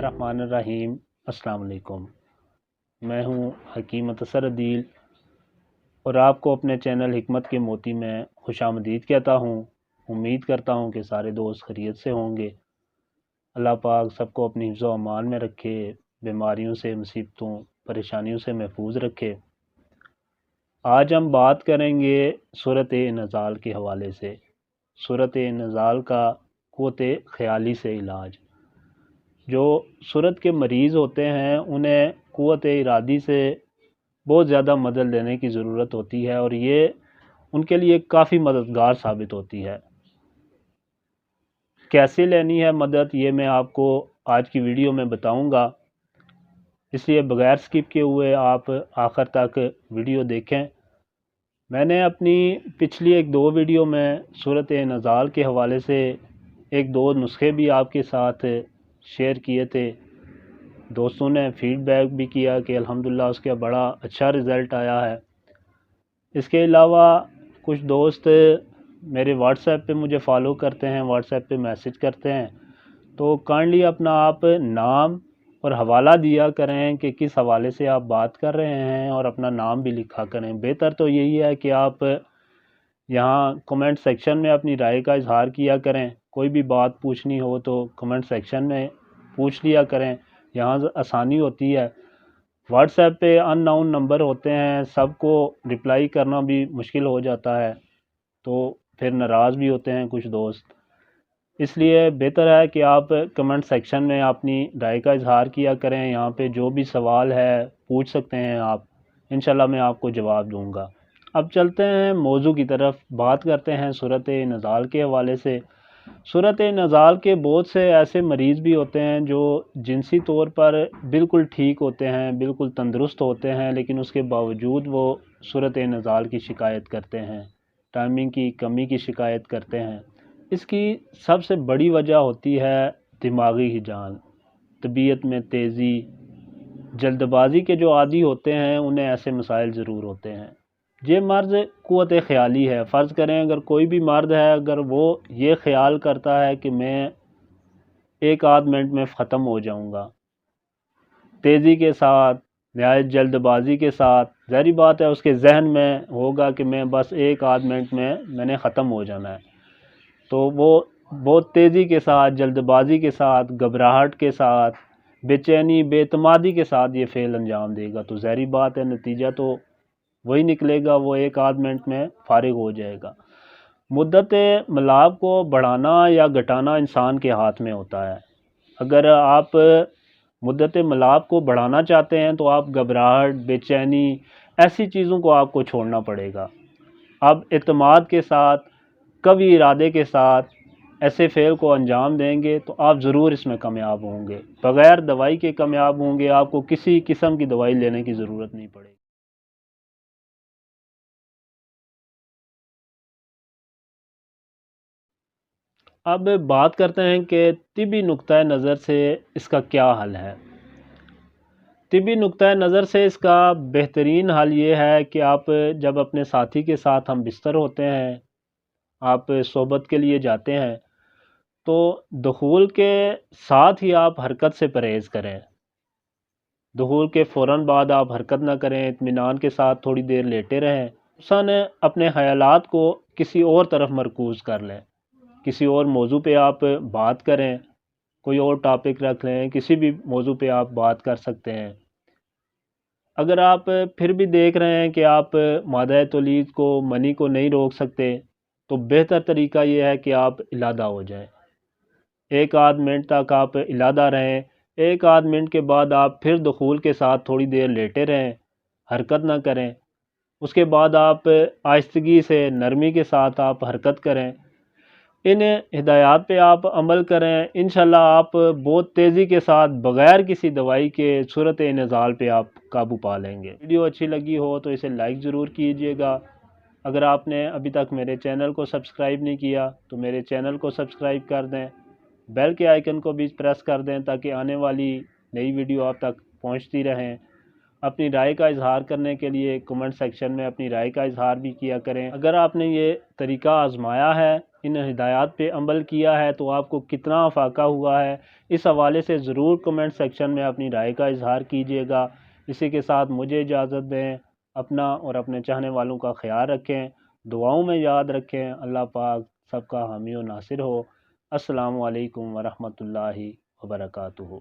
बिस्मिल्लाहिर्रहमानिर्रहीम। अस्सलाम वालेकुम। मैं हूँ हकीम मुतसर अदील और आपको अपने चैनल हिकमत के मोती में खुशामदीद कहता हूँ। उम्मीद करता हूँ कि सारे दोस्त खैरियत से होंगे। अल्लाह पाक सबको अपनी हिफ्ज़ व अमान में रखे, बीमारियों से, मुसीबतों, परेशानियों से महफूज रखे। आज हम बात करेंगे सूरत नज़ाल के हवाले से। सूरत नज़ाल का क़ुव्वत ख़याली से इलाज। जो सूरत के मरीज़ होते हैं उन्हें क़ुव्वत इरादी से बहुत ज़्यादा मदद लेने की ज़रूरत होती है और ये उनके लिए काफ़ी मददगार साबित होती है। कैसे लेनी है मदद, ये मैं आपको आज की वीडियो में बताऊंगा, इसलिए बग़ैर स्किप किए हुए आप आखिर तक वीडियो देखें। मैंने अपनी पिछली 1-2 वीडियो में सूरत नज़ाल के हवाले से 1-2 नुस्खे भी आपके साथ शेयर किए थे। दोस्तों ने फ़ीडबैक भी किया कि अल्हम्दुलिल्लाह उसका बड़ा अच्छा रिज़ल्ट आया है। इसके अलावा कुछ दोस्त मेरे व्हाट्सएप पे मुझे फ़ॉलो करते हैं, व्हाट्सएप पे मैसेज करते हैं, तो काइंडली अपना आप नाम और हवाला दिया करें कि किस हवाले से आप बात कर रहे हैं और अपना नाम भी लिखा करें। बेहतर तो यही है कि आप यहाँ कमेंट सेक्शन में अपनी राय का इजहार किया करें। कोई भी बात पूछनी हो तो कमेंट सेक्शन में पूछ लिया करें, यहाँ आसानी होती है। व्हाट्सएप पे अननोन नंबर होते हैं, सबको रिप्लाई करना भी मुश्किल हो जाता है, तो फिर नाराज़ भी होते हैं कुछ दोस्त। इसलिए बेहतर है कि आप कमेंट सेक्शन में अपनी राय का इजहार किया करें। यहाँ पे जो भी सवाल है पूछ सकते हैं आप, इंशाल्लाह मैं आपको जवाब दूँगा। अब चलते हैं मौजू की तरफ, बात करते हैं सूरत नज़ाल के हवाले से। सूरत नज़ाल के बहुत से ऐसे मरीज़ भी होते हैं जो जिनसी तौर पर बिल्कुल ठीक होते हैं, बिल्कुल तंदुरुस्त होते हैं, लेकिन उसके बावजूद वो सूरत नज़ाल की शिकायत करते हैं, टाइमिंग की कमी की शिकायत करते हैं। इसकी सबसे बड़ी वजह होती है दिमागी हिजान, तबीयत में तेज़ी, जल्दबाजी के जो आदी होते हैं उन्हें ऐसे मसाइल ज़रूर होते हैं। ये मर्ज़ क़ुव्वत ख़याली है। फ़र्ज़ करें अगर कोई भी मर्द है, अगर वो ये ख़्याल करता है कि मैं 1 आध मिनट में ख़त्म हो जाऊंगा, तेज़ी के साथ, नहायत जल्दबाजी के साथ, ज़ाहिर बात है उसके जहन में होगा कि मैं बस 1 आध मिनट में मैंने ख़त्म हो जाना है, तो वो बहुत तेज़ी के साथ, जल्दबाजी के साथ, घबराहट के साथ, बेचैनी, बेतमादी के साथ ये फ़ेल अंजाम देगा। तो ज़ाहिर बात है नतीजा तो वही निकलेगा, वो 1 आध मिनट में फ़ारिग हो जाएगा। मुद्दत मिलाप को बढ़ाना या घटाना इंसान के हाथ में होता है। अगर आप मुद्दत मिलाप को बढ़ाना चाहते हैं तो आप घबराहट, बेचैनी, ऐसी चीज़ों को आपको छोड़ना पड़ेगा। आप इत्मीनान के साथ, कवी इरादे के साथ ऐसे फ़ेल को अंजाम देंगे तो आप ज़रूर इसमें कामयाब होंगे। बग़ैर दवाई के कामयाब होंगे, आपको किसी किस्म की दवाई लेने की ज़रूरत नहीं पड़ेगी। अब बात करते हैं कि तिबी नुक्ता नज़र से इसका क्या हल है। तिबी नुक्ता नज़र से इसका बेहतरीन हल ये है कि आप जब अपने साथी के साथ हम बिस्तर होते हैं, आप सोबत के लिए जाते हैं, तो दुखूल के साथ ही आप हरकत से परहेज़ करें। दुखूल के फ़ौरन बाद आप हरकत ना करें, इत्मीनान के साथ थोड़ी देर लेटे रहें। सन अपने ख़यालात को किसी और तरफ मरकूज़ कर लें, किसी और मौजू पे आप बात करें, कोई और टॉपिक रख लें, किसी भी मौजू पे आप बात कर सकते हैं। अगर आप फिर भी देख रहे हैं कि आप मादा तौलीद को, मनी को नहीं रोक सकते, तो बेहतर तरीका ये है कि आप इलादा हो जाएं। 1 आध मिनट तक आप इलादा रहें, 1 आध मिनट के बाद आप फिर दुखूल के साथ थोड़ी देर लेटे रहें, हरकत ना करें। उसके बाद आप आहिस्तगी से, नरमी के साथ आप हरकत करें। इन हिदायत पे आप अमल करें, इंशाल्लाह आप बहुत तेज़ी के साथ बग़ैर किसी दवाई के सूरत नज़ाल पे आप काबू पा लेंगे। वीडियो अच्छी लगी हो तो इसे लाइक ज़रूर कीजिएगा। अगर आपने अभी तक मेरे चैनल को सब्सक्राइब नहीं किया तो मेरे चैनल को सब्सक्राइब कर दें, बेल के आइकन को भी प्रेस कर दें ताकि आने वाली नई वीडियो आप तक पहुंचती रहें। अपनी राय का इजहार करने के लिए कमेंट सेक्शन में अपनी राय का इजहार भी किया करें। अगर आपने ये तरीका आजमाया है ان ہدایات پہ عمل کیا ہے تو آپ کو کتنا افاقہ ہوا ہے، اس حوالے سے ضرور کمنٹ سیکشن میں اپنی رائے کا اظہار کیجیے گا۔ اسی کے ساتھ مجھے اجازت دیں، اپنا اور اپنے چاہنے والوں کا خیال رکھیں، دعاؤں میں یاد رکھیں۔ اللہ پاک سب کا حامی و ناصر ہو۔ السلام علیکم ورحمۃ اللہ وبرکاتہ۔